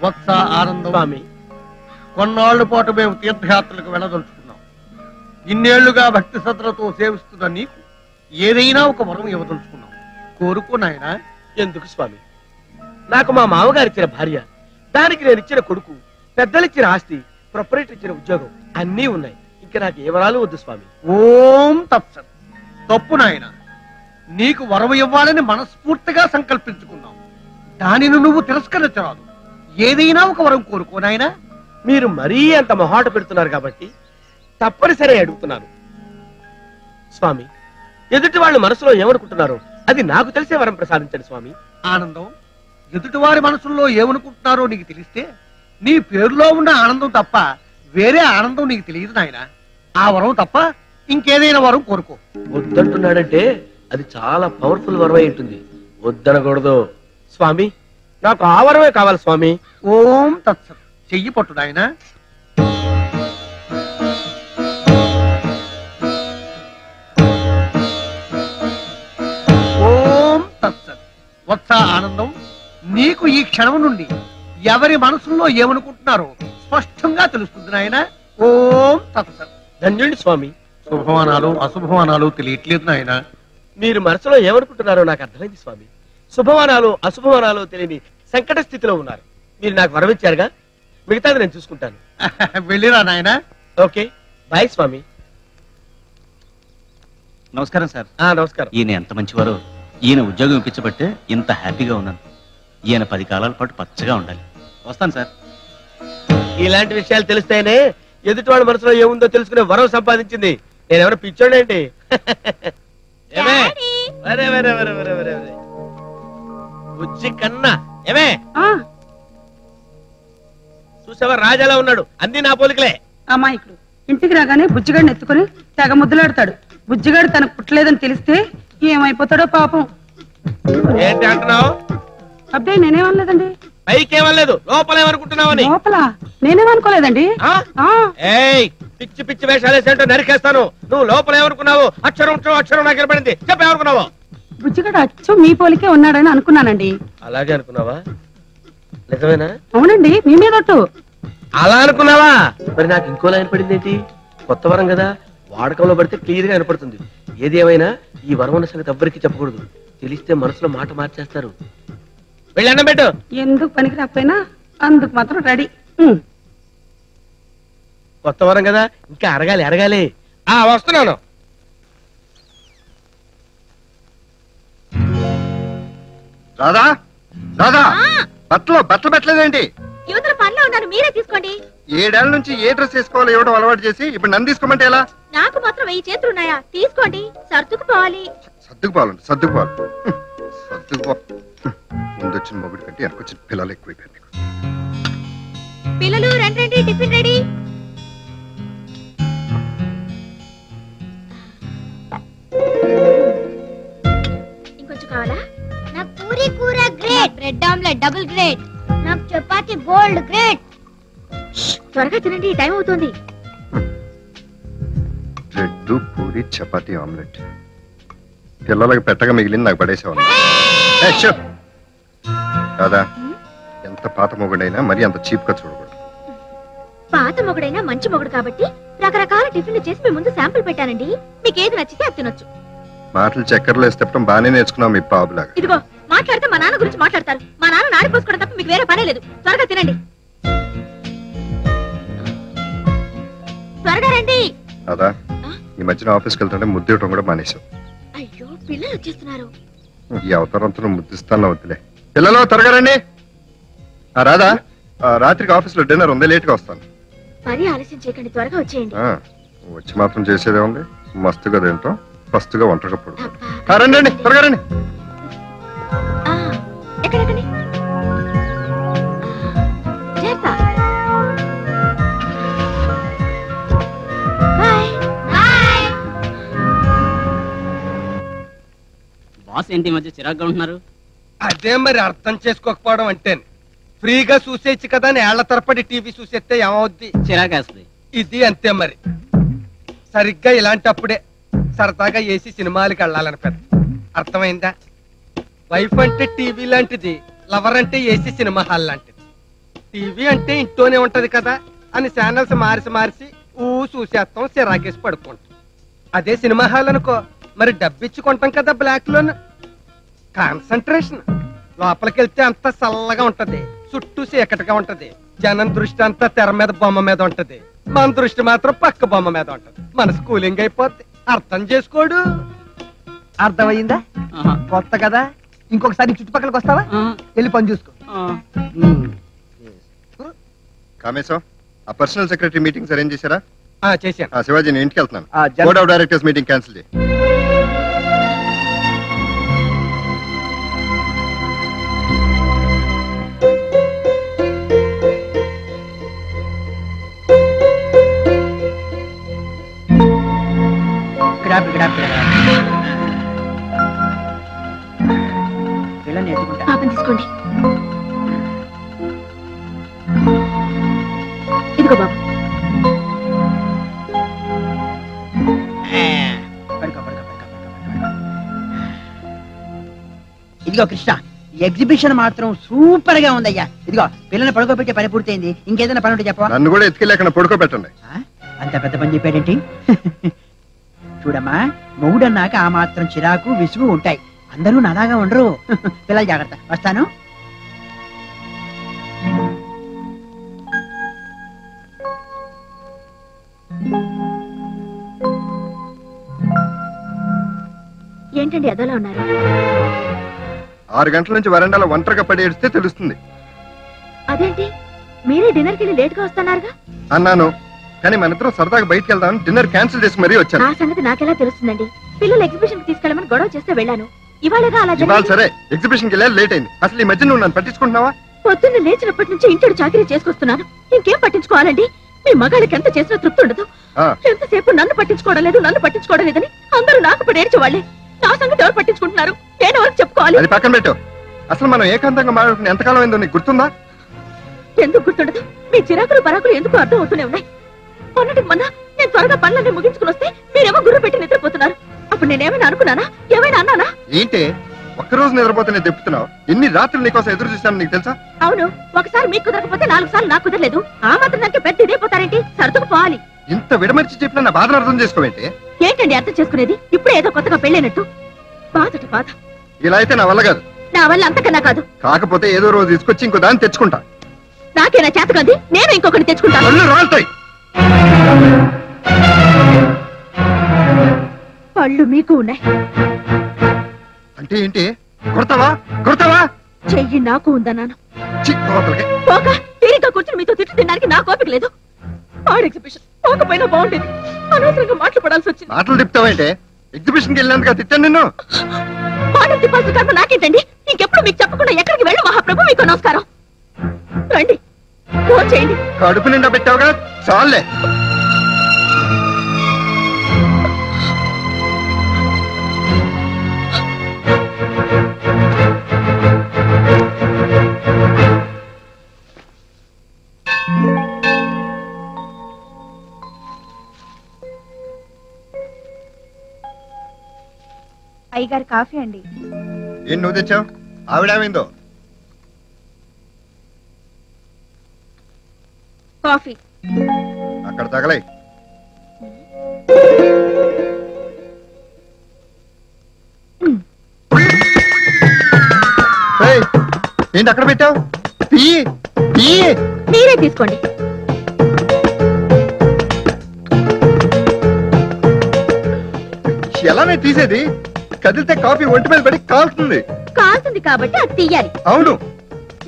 వత్స ఆనందం స్వామి, కొన్నాళ్ల పాటు మేము తీర్థయాత్రలకు వెళ్ళదలుచుకున్నాం. ఇన్నేళ్లుగా భక్తి శ్రద్ధలతో సేవిస్తున్న నీకు ఏదైనా ఒక వరం ఇవ్వదలుచుకున్నాం. కోరుకో నాయనా. ఎందుకు స్వామి? నాకు మా మామగారు ఇచ్చిన భార్య, దానికి నేను ఇచ్చిన కొడుకు, పెద్దలిచ్చిన ఆస్తి, ప్రొపరేటర్ ఇచ్చిన ఉద్యోగం అన్నీ ఉన్నాయి. ఇంకా నాకు ఏ వరాలు వద్దు స్వామి. ఓం తత్సత్. తప్పు నాయన, నీకు వరం ఇవ్వాలని మనస్ఫూర్తిగా సంకల్పించుకున్నావు. దానిని నువ్వు తిరస్కరించరాదు. ఏదైనా ఒక వరం కోరుకో నాయనా. మీరు మరీ అంత మొహాట పెడుతున్నారు కాబట్టి తప్పనిసరి అడుగుతున్నాను స్వామి. ఎదుటి వాళ్ళు మనసులో ఏమనుకుంటున్నారో అది నాకు తెలిసే వరం ప్రసాదించండి స్వామి. ఆనందం, ఎదుటి వారి మనసుల్లో ఏమనుకుంటున్నారో నీకు తెలిస్తే నీ పేరులో ఉన్న ఆనందం తప్ప వేరే ఆనందం నీకు తెలియదు నాయన. ఆ వరం తప్ప ఇంకేదైనా వరం కోరుకో. వద్దంటున్నాడంటే అది చాలా పవర్ఫుల్ వరం అయి ఉంటుంది. వద్దనకూడదు స్వామి. నాకు ఆ వరమే కావాలి స్వామి. ఓం తత్సత్. చెయ్యి పట్టు నాయన. ఓం తత్సత్. వత్స ఆనందం, నీకు ఈ క్షణం నుండి ఎవరి మనసుల్లో ఏమనుకుంటున్నారో స్పష్టంగా తెలుస్తుంది నాయన. ఓం తత్సత్. ధన్యుడి స్వామి. శుభమానాలు అశుభమానాలు తెలియట్లేదు నాయన. మీరు మనసులో ఏమనుకుంటున్నారో నాకు అర్థమైంది స్వామి. శుభమానాలు అశుభమానాలు తెలియని సంకట స్థితిలో ఉన్నారు. మీరు నాకు వరం ఇచ్చారుగా, మిగతాది నేను చూసుకుంటాను. వెళ్ళిరా నాయన. ఓకే, బాయ్ స్వామి. నమస్కారం సార్. నమస్కారం. ఈయన ఎంత మంచివారో. ఈయన ఉద్యోగం ఇప్పించబట్టే ఇంత హ్యాపీగా ఉన్నాను. ఈయన 10 కాలాల పాటు పచ్చగా ఉండాలి. వస్తాను సార్. ఇలాంటి విషయాలు తెలిస్తేనే ఎదుటి వాళ్ళ మనసులో ఏముందో తెలుసుకునే వరం సంపాదించింది. నేనెవరో పిచ్చోడేంటి? బుజ్జి కన్నా ఏమే చూసావా, రాజాలా ఉన్నాడు. అన్ని నా పోలికలే. అమాయకుడు ఇంటికి రాగానే బుజ్జిగాడిని ఎత్తుకుని తెగ ముద్దులాడతాడు. బుజ్జిగాడు తనకు పుట్టలేదని తెలిస్తే ఏమైపోతాడో పాపం. ఏంటి అంటున్నావు? అబ్బే నేనేమనలేదండి. పైకేమనలేదు, లోపలేమనుకుంటున్నావని. లోపల నేనేమనుకోలేదండి. పిచ్చి పిచ్చి వేషాలు వేసేంటో నరికేస్తాను. నువ్వు లోపలేమనుకున్నావు? అక్షరం నాకు వినపడింది. చెప్పేమనుకున్నావు? బుజ్జిగాడు అచ్చు మీ పోలికే ఉన్నాడని అనుకున్నానండి. అలాగే అనుకున్నావా? నిజమేనా? అవునండి, మీ మీదొట్టు. అలా అనుకున్నావా? మరి నాకు ఇంకోలా వినపడింది ఏంటి? కొత్త వరం కదా, వాడకంలో పడితే క్లియర్ గా వినపడుతుంది. ఏది ఏమైనా ఈ వరం ఉన్న సంగతి ఎవ్వరికి చెప్పకూడదు. తెలిస్తే మనసులో మాట మార్చేస్తారు. వెళ్ళి అన్నం పెట్టు. ఎందుకు పనికి రాకపోయినా అందుకు మాత్రం రెడీ. కొత్త వరం కదా, ఇంకా అరగాలి. వస్తున్నాను. రాధా, రాధా, బట్టలు పెట్టలేదేంటి? యువతల పనిలో ఉన్నారు, మీరే తీసుకోండి. 7 ఏళ్ల నుంచి ఏ డ్రెస్ వేసుకోవాలో ఇవ్వడం అలవాటు చేసి ఇప్పుడు నన్ను తీసుకోమంటే ఎలా? నాకు మాత్రం 1000 చేతులు ఉన్నాయా? తీసుకోండి. సర్దుకుపోవాలి. సర్దుకుపోవాలి. ముందొచ్చిన మొగుడు కంటే వెనకొచ్చిన పిల్లలు ఎక్కువైపోయారు. పిల్లలు రండి, టిఫిన్ రెడీ. ఇంకొంచెం కావాలా? నాకు పూరీ కూర great, bread omelette double great, నాకు చపాతీ బోల్డ్ గ్రేట్. త్వరగా తినండి, టైం అవుతుంది. బ్రెడ్, పూరి, చపాతీ, ఆమ్లెట్ పిల్లలకు పెట్టగా మిగిలింది నాకు పడేసేవాళ్ళు. కాదా, ఎంత పాత మొగుడైనా మరి అంత చీప్ గా చూడకూడదు. పాత మొగుడైనా మంచి మొగుడు కాబట్టి రకరకాల టిఫిన్లు చేసి మీ ముందు శాంపుల్ పెట్టానండి. మీకు ఏది నచ్చితే అది తినొచ్చు. మాటలు చక్కెరలో వేసి తిప్పడం బాగానే నేర్చుకున్నావు మీ బాబులాగా. ఇదిగో మాట్లాడితే మా నాన్న గురించి మాట్లాడతారు. మా నాన్న నాడిపోసుకోవడం తప్ప మీకు వేరే పనే లేదు. త్వరగా తినండి, త్వరగా రండి. అదా, ఈ మధ్యన ఆఫీస్కి వెళ్తుంటే ముద్దు ఇవ్వడం కూడా మానేశావు. అయ్యో, పిల్లలు వచ్చేస్తున్నారు. ఈ అవతారంతో ముద్దిస్తాను వద్దులే. పిల్లలు త్వరగా రండి. రాదా, రాత్రికి ఆఫీస్ లో డిన్నర్ ఉంది, లేట్ గా వస్తాను. మరీ ఆలస్యం చేయకండి, త్వరగా వచ్చేయండి. వచ్చి మాత్రం చేసేదే ఉంది. మస్తుగా తింటాం, ఫస్ట్గా వంటకప్పుడు. రండి, త్వరగా రండి. ఎక్కడెక్కడి బాస్ ఏంటి మధ్య చిరాగ్గా ఉంటున్నారు? అదే మరి అర్థం చేసుకోకపోవడం అంటే. ఫ్రీగా చూసేచ్చు కదా అని ఏళ్ల తరపడి టీవీ చూసేస్తే ఏమవుద్ది? చిరాకేస్తుంది. ఇది అంతే మరి. సరిగ్గా ఇలాంటప్పుడే సరదాగా ఏసీ సినిమాలకి వెళ్ళాలని పెద్ద అర్థమైందా? వైఫ్ అంటే టీవీ లాంటిది, లవర్ అంటే ఏసీ సినిమా హాల్ లాంటిది. టీవీ అంటే ఇంట్లోనే ఉంటది కదా అని ఛానల్స్ మార్చి చూసేస్తాం, సిరాకేసి పడుకుంటాం. అదే సినిమా హాల్ అనుకో, మరి డబ్బిచ్చి కొంటాం కదా బ్లాక్ లోన్. కాన్సంట్రేషన్. లోపలికి వెళ్తే అంత చల్లగా ఉంటది, చుట్టూ చీకటిగా ఉంటది. జనం దృష్టి అంతా తెర మీద బొమ్మ మీద ఉంటది, మన దృష్టి మాత్రం పక్క బొమ్మ మీద ఉంటది. మన స్కూలింగ్ అయిపోద్ది. అర్థం చేసుకోడు. అర్థమయ్యిందా? కొత్త కదా, ఇంకొకసారి చుట్టుపక్కలకి వస్తావా? వెళ్ళి పని చూసుకో. కామేశం, ఆ పర్సనల్ సెక్రటరీ మీటింగ్స్ అరేంజ్ చేశారా? చేశాను. శివాజీ, నేను ఇంటికి వెళ్తున్నాను. Board of directors meeting cancel చేయి. పాపం తీసుకోండి. ఇదిగో బాబు. ఇదిగో కృష్ణ, ఎగ్జిబిషన్ మాత్రం సూపర్ గా ఉందయ్యా. ఇదిగో పిల్లల్ని పడుకోబెట్టే పని పూర్తయింది. ఇంకేదైనా పని ఉంటే చెప్పవా? నన్ను కూడా ఎత్తుకెళ్ళి పడుకోబెట్టండి. అంత పెద్ద పని చెప్పాడేంటి? చూడమ్మా, మొగుడన్నాక ఆ మాత్రం చిరాకు విసుగు ఉంటాయి. అందరూ నాలాగా ఉండరు. పిల్లలు జాగ్రత్త. వస్తాను. ఏంటండి అదోలా ఉన్నారు? 6 గంటల నుంచి వరండాలో ఒంటరిగా పడి ఏడిస్తే తెలుస్తుంది. అదేంటి, మీరే డిన్నర్కి వెళ్ళి లేట్ గా వస్తున్నారుగా? అన్నాను, కానీ మన ఇద్దరం సరదాగా బయటకు వెళ్దామని డిన్నర్ క్యాన్సిల్ చేసి మరీ వచ్చాను. ఆ సంగతి నాకెలా తెలుస్తుందండి? పిల్లలు ఎగ్జిబిషన్ కి తీసుకెళ్ళమని గొడవ చేస్తే వెళ్ళాను. ఇవాళగా అలా ఇవాళ సరే, ఎగ్జిబిషన్ కి వెళ్ళాలి, లేట్ అయింది. అసలు ఈ మధ్య నువ్వు నన్ను పట్టించుకుంటున్నావా? పొద్దున్న లేచినప్పటి నుంచి ఇంటికి చాకరీ చేసుకొస్తున్నాను. ఇంకేం పట్టించుకోవాలండి? మీ మగాళ్ళకి ఎంత చేసినా తృప్తి ఉండదు. ఎంతసేపు నన్ను పట్టించుకోవడం లేదని అందరూ నాకు పడి ఏడ్చేవాళ్ళే. నా సంగతి ఎవరు పట్టించుకుంటున్నారు? నేను ఎవరికి చెప్పుకోవాలి? అది పక్కన పెట్టు. అసలు మనం ఏకాంతంగా మాట్లాడుకుని ఎంతకాలం అయిందో నీకు గుర్తుందా? ఎందుకు గుర్తుండదు? మీ చిరాకులు పరాకులు ఎందుకు అర్థం అవుతూనే ఉన్నాయి. మొన్నటికి మొన్న నేను త్వరగా పనులన్నీ ముగించుకుని వస్తే మీరేమో గుర్రు పెట్టి నిద్రపోతున్నారు. అప్పుడు నేనేమైనా అనుకున్నానా? ఏమైనా అన్నానా? ఏంటి ఒక్కరోజు నిద్రపోతే చెప్తున్నావు? ఎన్ని రాత్రులు నీకోసం ఎదురు చూస్తాను నీకు తెలుసా? అవును, ఒకసారి మీకు కుదరకపోతే 4 సార్లు నాకు కుదరలేదు. ఆ మాత్రం దానికి పెద్ద ఇదే పోతారేంటి? సర్దుకు పోవాలి. ఇంత విడమర్చి చెప్పిన నా బాధను అర్థం చేసుకోవేంటి? ఏంటండి అర్థం చేసుకునేది? ఇప్పుడే ఏదో కొత్తగా పెళ్ళైనట్టు బాధట బాధ. ఇలా అయితే నా వల్ల కాదు. నా వల్ల అంతకన్నా కాదు. కాకపోతే ఏదో రోజు తీసుకొచ్చి ఇంకో దాన్ని తెచ్చుకుంటా. నాకేనా చేత కాదు? నేను ఇంకొకటి తెచ్చుకుంటాను. పళ్ళు రాలుతాయి. పళ్ళు మీకు ఉన్నాయి అంటే ఏంటి? కొడతావా? కొడతావా? చెయ్యి నాకు ఉందన్నాను. పోక తీరిక కూర్చుని మీతో తిట్టు తినడానికి నాకు ఓపిక లేదు. ఆడ్ ఎగ్జిబిషన్ పోకపోయినా బాగుండేది. అనవసరంగా మాటలు పడాల్సి వచ్చింది. మాటలు తిప్పుతావేంటే? ఎగ్జిబిషన్ కి వెళ్ళినందుకు తిట్టాను నిన్ను. మాటలు తిప్పాల్సిన కర్మ నాకేంటండి? ఇంకెప్పుడు మీకు చెప్పకుండా ఎక్కడికి వెళ్ళు మహాప్రభు. మీకు నమస్కారం. రండి, ఫోన్ చేయండి. కడుపు నిండా పెట్టావుగా, చాలే. అయ్యగారు కాఫీ అండి. ఏం నువ్వు తెచ్చావు? ఆవిడేమైందో? కాఫీ అక్కడ తగలై. ఏంటి అక్కడ పెట్టావు? మీరే తీసుకోండి. ఎలానే తీసేది? కదిలితే కాఫీ ఒంటి మీద పడి కాలుతుంది. కాల్సింది కాబట్టి అది తీయాలి. అవును,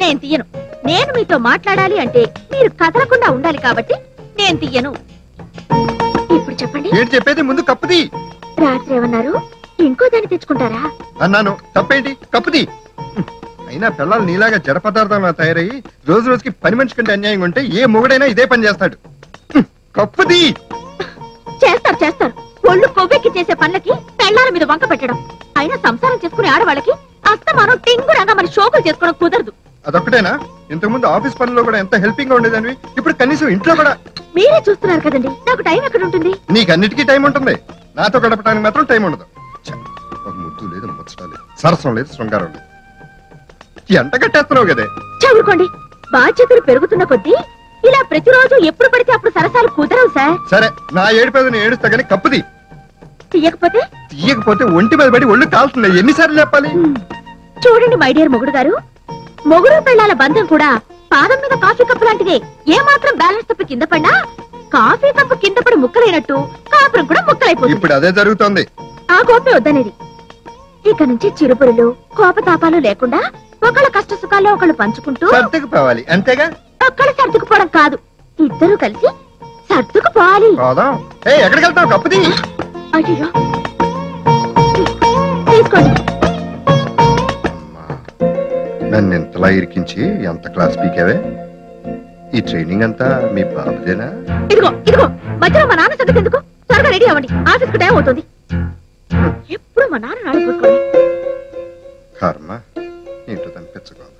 నేను తీయను. నేను మీతో మాట్లాడాలి అంటే మీరు కదలకుండా ఉండాలి కాబట్టి నేను తీయను. ఇప్పుడు చెప్పండి. ఏంటి చెప్పేది? ముందు కప్పుది. రాత్రి ఏమన్నారు? ఇంకో దాన్ని తెచ్చుకుంటారా అన్నాను. తప్పేంటి? కప్పుది. అయినా పిల్లలు నీలాగా జడ పదార్థంలా తయారయ్యి రోజు రోజుకి పని మనిషి కంటే అన్యాయంగా ఉంటే ఏ మొగుడైనా ఇదే పని చేస్తాడు. కప్పుది. చేస్తారు. ఒళ్ళు కొవ్వెక్కి చేసే పనులకి పెళ్ళాల మీద వంక పెట్టడం. అయినా సంసారం చేసుకునే ఆడవాళ్ళకి అస్తమానం టింగురాగా మన షోకులు చేసుకోవడం కుదరదు. అదొక్కటేనా? ఇంతకు ముందు ఆఫీస్ పనుల్లో కూడా ఎంత హెల్పింగ్ గా ఉండేదానివి, ఇప్పుడు కనీసం ఇంట్లో కూడా. మీరే చూస్తున్నారు కదండి, నాకు టైం ఎక్కడ ఉంటుంది? నీకు అన్నిటికీ టైం ఉంటుంది, నాతో గడపడానికి మాత్రం టైం ఉండదు. ఒక ముద్దు లేదు, ముచ్చట లేదు, సరసం లేదు, శృంగారం లేదు. ఎంట కట్టేస్తున్నావు కదే. చదువుకోండి. బాధ్యతలు పెరుగుతున్న కొద్దీ ఇలా ప్రతిరోజు ఎప్పుడు పడితే అప్పుడు సరసాలు కుదరవు సార్. సరే నా ఏడుపేదని ఏడుస్తా గానీ కప్పుది. తీయకపోతే ఒంటి మీద పడి ఒళ్ళు కాలుతుంది. ఎన్నిసార్లు చెప్పాలి? చూడండి మై డియర్ మొగుడు గారు, మొగుడు పెళ్ళాల బంధం కూడా పాదం మీద కాఫీ కప్పు లాంటిదే. ఏ మాత్రం బ్యాలెన్స్ తప్పి కింద పడినా కాఫీ కప్పు కింద పడి ముక్కలైనట్టు కాపురం కూడా ముక్కలైపోతుంది. ఇప్పుడు అదే జరుగుతోంది. ఆ కోపే వద్దనేది. ఇక నుంచి చిరుపురులు కోపతాపాలు లేకుండా ఒకళ్ళ కష్ట సుఖాల్లో ఒకళ్ళు పంచుకుంటూ సర్దుకుపోవాలి. అంతేగా? ఒక్కళ్ళు సర్దుకుపోవడం కాదు, ఇద్దరు కలిసి సర్దుకుపోవాలి. ఎక్కడికి వెళ్తావు? కప్పుది. అయ్యో తీసుకోండి. నన్ను ఎంతలా ఇరికించి ఎంత క్లాస్ పీకావే? ఈ ట్రైనింగ్ అంతా మీ బాబుదేనా? ఇదిగో ఇదిగో మధ్యలో మా నాన్న సంగతి ఎందుకు? త్వరగా రెడీ అవ్వండి, ఆఫీస్ కు టైం అవుతుంది. ఎప్పుడు మా నాన్న నాలుగు పూసుకోండి. కర్మ ఏంటో తనిపించుకోవాలి.